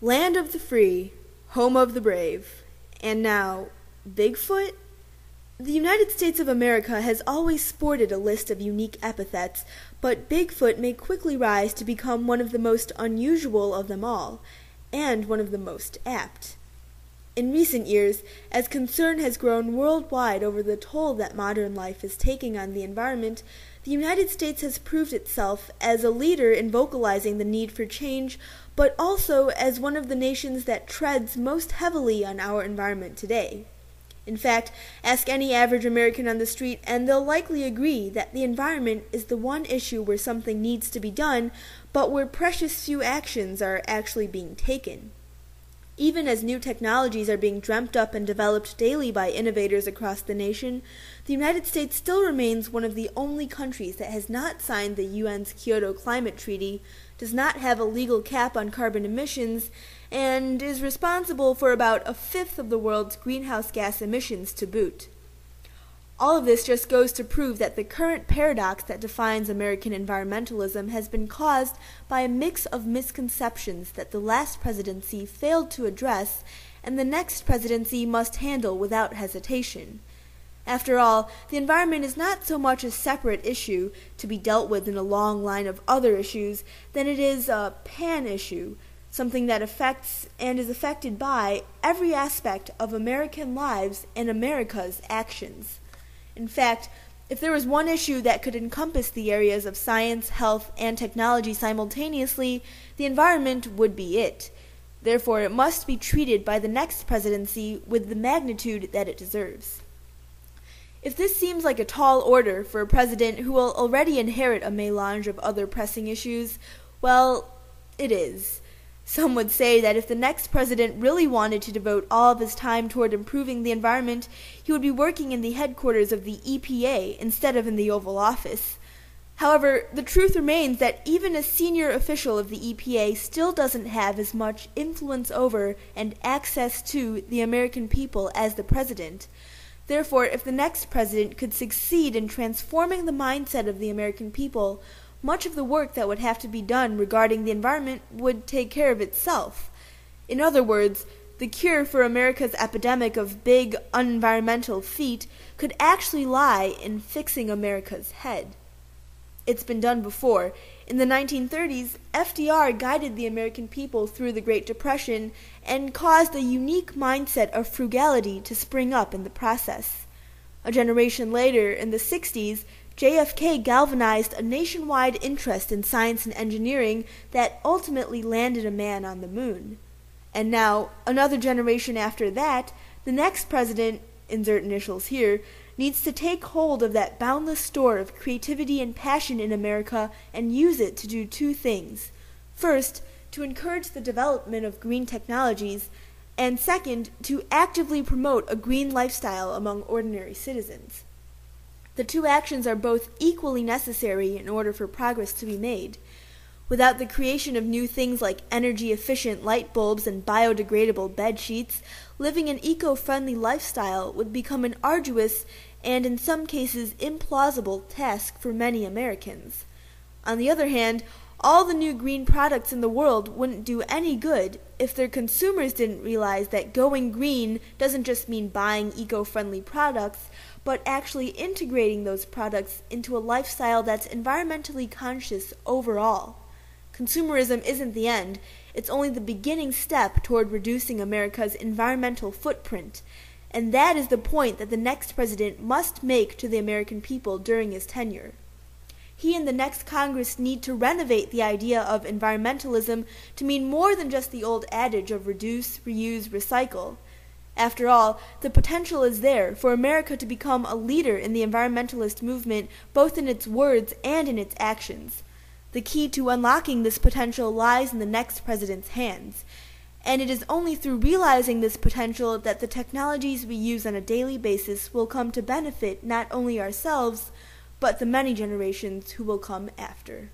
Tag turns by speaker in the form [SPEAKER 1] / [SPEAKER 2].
[SPEAKER 1] Land of the free, home of the brave. And now, Bigfoot? The United States of America has always sported a list of unique epithets, but Bigfoot may quickly rise to become one of the most unusual of them all, and one of the most apt. In recent years, as concern has grown worldwide over the toll that modern life is taking on the environment, the United States has proved itself as a leader in vocalizing the need for change, but also as one of the nations that treads most heavily on our environment today. In fact, ask any average American on the street and they'll likely agree that the environment is the one issue where something needs to be done, but where precious few actions are actually being taken. Even as new technologies are being dreamt up and developed daily by innovators across the nation, the United States still remains one of the only countries that has not signed the UN's Kyoto Climate Treaty, does not have a legal cap on carbon emissions, and is responsible for about a fifth of the world's greenhouse gas emissions to boot. All of this just goes to prove that the current paradox that defines American environmentalism has been caused by a mix of misconceptions that the last presidency failed to address and the next presidency must handle without hesitation. After all, the environment is not so much a separate issue to be dealt with in a long line of other issues than it is a pan-issue, something that affects and is affected by every aspect of American lives and America's actions. In fact, if there was one issue that could encompass the areas of science, health, and technology simultaneously, the environment would be it. Therefore, it must be treated by the next presidency with the magnitude that it deserves. If this seems like a tall order for a president who will already inherit a melange of other pressing issues, well, it is. Some would say that if the next president really wanted to devote all of his time toward improving the environment, he would be working in the headquarters of the EPA instead of in the Oval Office. However, the truth remains that even a senior official of the EPA still doesn't have as much influence over and access to the American people as the president. Therefore, if the next president could succeed in transforming the mindset of the American people, much of the work that would have to be done regarding the environment would take care of itself. In other words, the cure for America's epidemic of big, unenvironmental feet could actually lie in fixing America's head. It's been done before. In the 1930s, FDR guided the American people through the Great Depression and caused a unique mindset of frugality to spring up in the process. A generation later, in the 60s, JFK galvanized a nationwide interest in science and engineering that ultimately landed a man on the moon. And now, another generation after that, the next president, insert initials here, needs to take hold of that boundless store of creativity and passion in America and use it to do two things. First, to encourage the development of green technologies, and second, to actively promote a green lifestyle among ordinary citizens. The two actions are both equally necessary in order for progress to be made. Without the creation of new things like energy-efficient light bulbs and biodegradable bed sheets, living an eco-friendly lifestyle would become an arduous and in some cases implausible task for many Americans. On the other hand, all the new green products in the world wouldn't do any good if their consumers didn't realize that going green doesn't just mean buying eco-friendly products, but actually integrating those products into a lifestyle that's environmentally conscious overall. Consumerism isn't the end, it's only the beginning step toward reducing America's environmental footprint, and that is the point that the next president must make to the American people during his tenure. He and the next Congress need to renovate the idea of environmentalism to mean more than just the old adage of reduce, reuse, recycle. After all, the potential is there for America to become a leader in the environmentalist movement, both in its words and in its actions. The key to unlocking this potential lies in the next president's hands, and it is only through realizing this potential that the technologies we use on a daily basis will come to benefit not only ourselves, but the many generations who will come after.